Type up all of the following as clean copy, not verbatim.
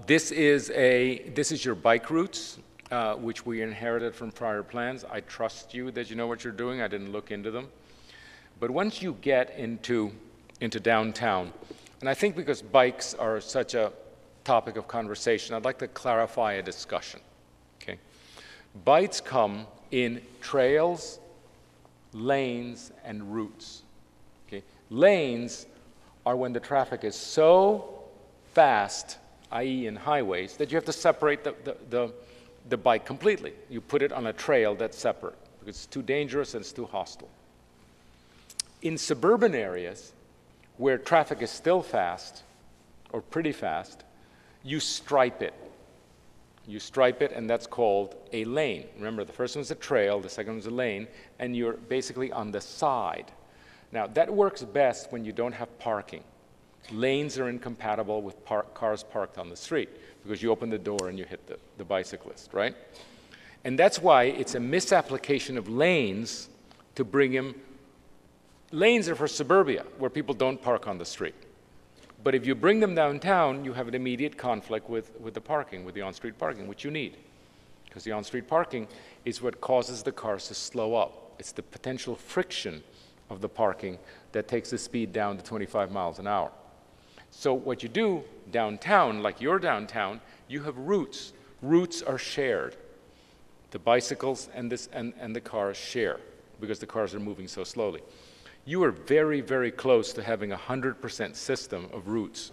This is your bike routes, which we inherited from prior plans. I trust you that you know what you're doing. I didn't look into them. But once you get into downtown, and I think because bikes are such a topic of conversation, I'd like to clarify a discussion. Okay? Bikes come in trails, lanes, and routes. Okay? Lanes are when the traffic is so fast, i.e. in highways, that you have to separate the bike completely. You put it on a trail that's separate because it's too dangerous and it's too hostile. In suburban areas where traffic is still fast or pretty fast, you stripe it. You stripe it, and that's called a lane. Remember, the first one's a trail, the second one's a lane, and you're basically on the side. Now, that works best when you don't have parking. Lanes are incompatible with cars parked on the street because you open the door and you hit the bicyclist, right? And that's why it's a misapplication of lanes to bring him. Lanes are for suburbia, where people don't park on the street. But if you bring them downtown, you have an immediate conflict with the parking, with the on-street parking, which you need. Because the on-street parking is what causes the cars to slow up. It's the potential friction of the parking that takes the speed down to 25 miles an hour. So what you do downtown, like your downtown, you have routes. Routes are shared. The bicycles and the cars share because the cars are moving so slowly. You are very, very close to having a 100% system of routes.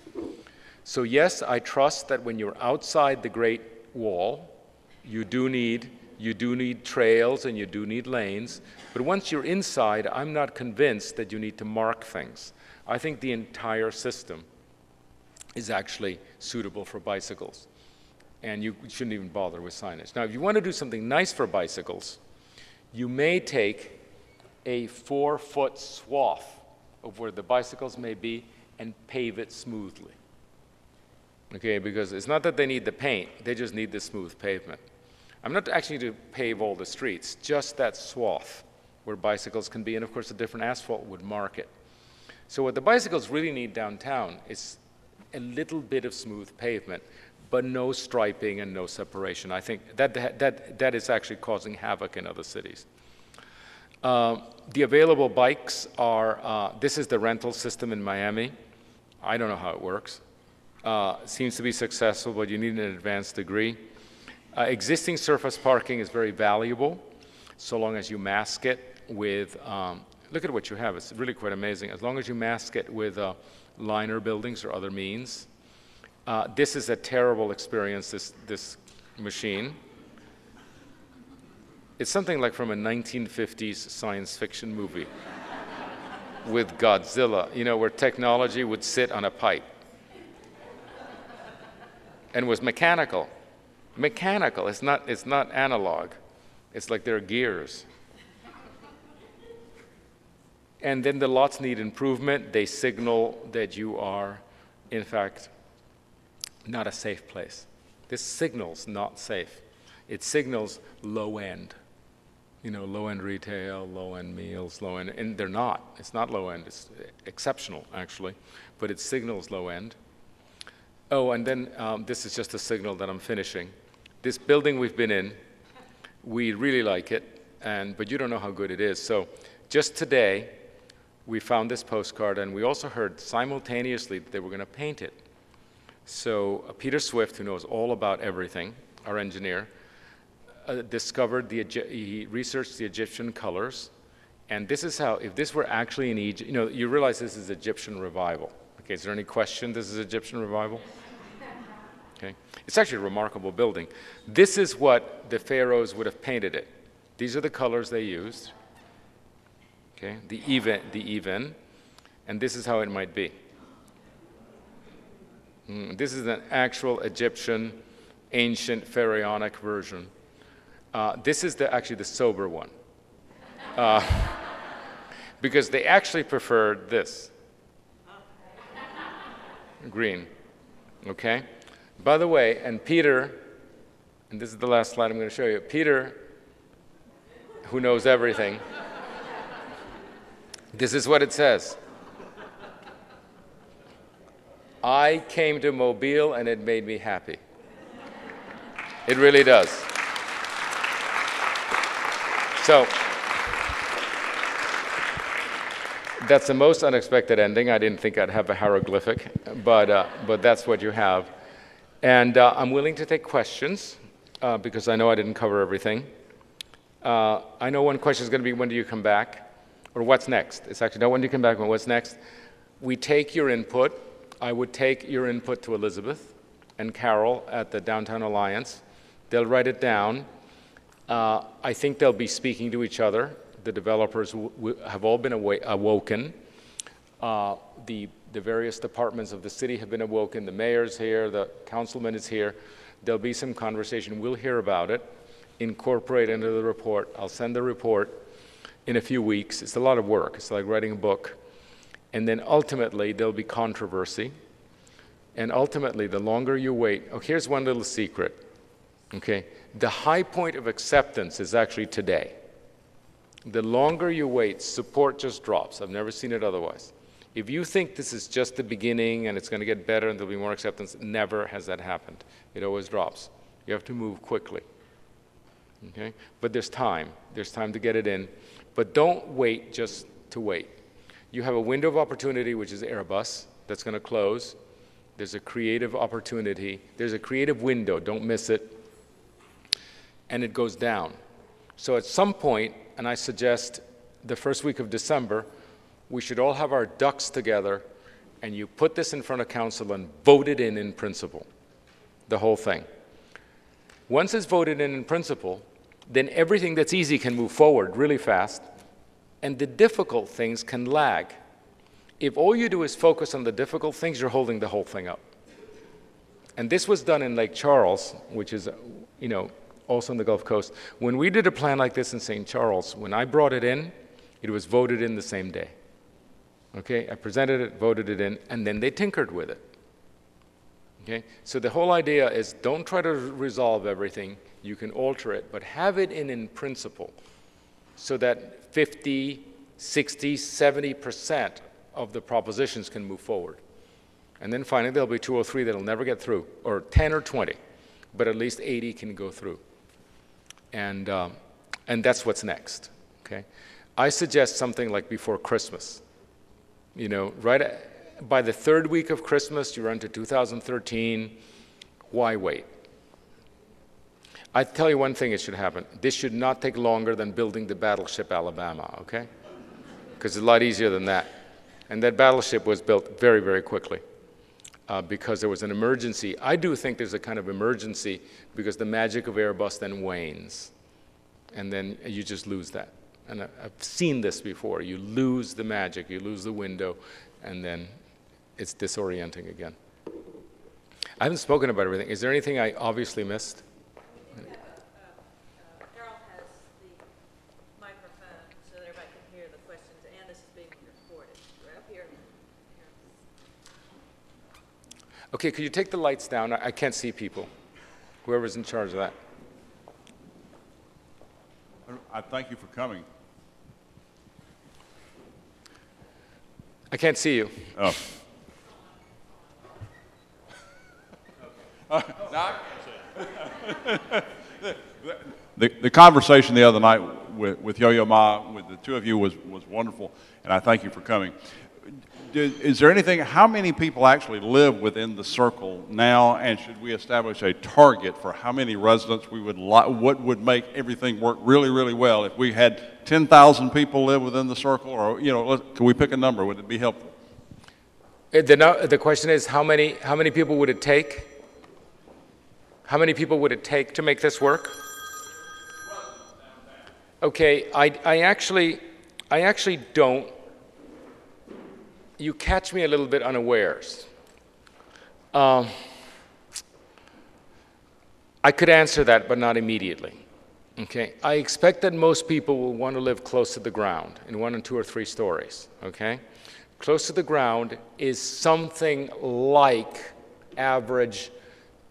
So yes, I trust that when you're outside the Great Wall, you do need trails and you do need lanes. But once you're inside, I'm not convinced that you need to mark things. I think the entire system is actually suitable for bicycles. And you shouldn't even bother with signage. Now, if you want to do something nice for bicycles, you may take a 4-foot swath of where the bicycles may be and pave it smoothly. Okay, because it's not that they need the paint, they just need the smooth pavement. I'm not actually to pave all the streets, just that swath where bicycles can be, and of course a different asphalt would mark it. So what the bicycles really need downtown is a little bit of smooth pavement, but no striping and no separation. I think that is actually causing havoc in other cities. The available bikes are, this is the rental system in Miami. I don't know how it works. Seems to be successful, but you need an advanced degree. Existing surface parking is very valuable, so long as you mask it with, look at what you have, it's really quite amazing. As long as you mask it with liner buildings or other means. This is a terrible experience, this machine. It's something like from a 1950s science fiction movie with Godzilla, you know, where technology would sit on a pipe and was mechanical. Mechanical, it's not analog. It's like there are gears. And then the lots need improvement. They signal that you are, in fact, not a safe place. This signals not safe. It signals low end. You know, low-end retail, low-end meals, low-end, and they're not. It's not low-end. It's exceptional, actually, but it signals low-end. Oh, and then this is just a signal that I'm finishing. This building we've been in, we really like it, but you don't know how good it is. So just today, we found this postcard, and we also heard simultaneously that they were going to paint it. So Peter Swift, who knows all about everything, our engineer, he researched the Egyptian colors, and this is how, if this were actually in Egypt, you know, you realize this is Egyptian revival. Okay, is there any question this is Egyptian revival? Okay, it's actually a remarkable building. This is what the pharaohs would have painted it. These are the colors they used. Okay, the even, and this is how it might be. This is an actual Egyptian, ancient pharaonic version. This is actually the sober one, because they actually preferred this, green, okay? By the way, and Peter, and this is the last slide I'm going to show you, Peter, who knows everything, this is what it says. I came to Mobile and it made me happy. It really does. So that's the most unexpected ending. I didn't think I'd have a hieroglyphic, but that's what you have. And I'm willing to take questions because I know I didn't cover everything. I know one question is going to be, when do you come back? Or what's next? It's actually not when do you come back, but what's next? We take your input. I would take your input to Elizabeth and Carol at the Downtown Alliance. They'll write it down. I think they'll be speaking to each other. The developers have all been awoken. The various departments of the city have been awoken. The mayor's here. The councilman is here. There'll be some conversation. We'll hear about it, incorporate into the report. I'll send the report in a few weeks. It's a lot of work. It's like writing a book. And then ultimately, there'll be controversy. And ultimately, the longer you wait, oh, here's one little secret. Okay, the high point of acceptance is actually today. The longer you wait, support just drops. I've never seen it otherwise. If you think this is just the beginning and it's going to get better and there'll be more acceptance, never has that happened. It always drops. You have to move quickly. Okay? But there's time. There's time to get it in. But don't wait just to wait. You have a window of opportunity, which is Airbus, that's going to close. There's a creative opportunity. There's a creative window. Don't miss it. And it goes down. So at some point, and I suggest the first week of December, we should all have our ducks together, and you put this in front of council and vote it in principle, the whole thing. Once it's voted in principle, then everything that's easy can move forward really fast, and the difficult things can lag. If all you do is focus on the difficult things, you're holding the whole thing up. And this was done in Lake Charles, which is, you know, also on the Gulf Coast. When we did a plan like this in St. Charles, when I brought it in, it was voted in the same day. Okay, I presented it, voted it in, and then they tinkered with it. Okay, so the whole idea is don't try to resolve everything. You can alter it, but have it in principle so that 50, 60, 70% of the propositions can move forward. And then finally, there'll be 2 or 3 that'll never get through, or 10 or 20, but at least 80 can go through. And that's what's next, okay? I suggest something like before Christmas. You know, by the 3rd week of Christmas, you're into 2013. Why wait? I tell you one thing it should happen. This should not take longer than building the battleship Alabama, okay? Because it's a lot easier than that. And that battleship was built very, very quickly because there was an emergency. I do think there's a kind of emergency because the magic of Airbus then wanes. And then you just lose that. And I've seen this before. You lose the magic, you lose the window, and then it's disorienting again. I haven't spoken about everything. Is there anything I obviously missed? Carol has the microphone so that everybody can hear the questions, and this is being recorded. We're up here. Okay, could you take the lights down? I can't see people. Whoever's in charge of that. I thank you for coming. I can't see you. Oh. The conversation the other night with Yo-Yo Ma, with the two of you, was wonderful, and I thank you for coming. Is there anything, how many people actually live within the circle now, and should we establish a target for how many residents we would like, what would make everything work really, really well? If we had 10,000 people live within the circle, or, you know, can we pick a number? Would it be helpful? The question is, how many people would it take? How many people would it take to make this work? Okay, I actually don't. You catch me a little bit unawares. I could answer that, but not immediately. Okay, I expect that most people will want to live close to the ground in 1 and 2 or 3 stories. Okay, close to the ground is something like average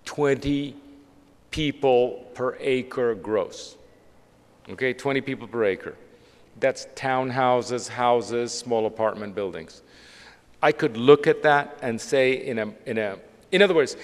20 people per acre gross. Okay, 20 people per acre. That's townhouses, houses, small apartment buildings. I could look at that and say in other words,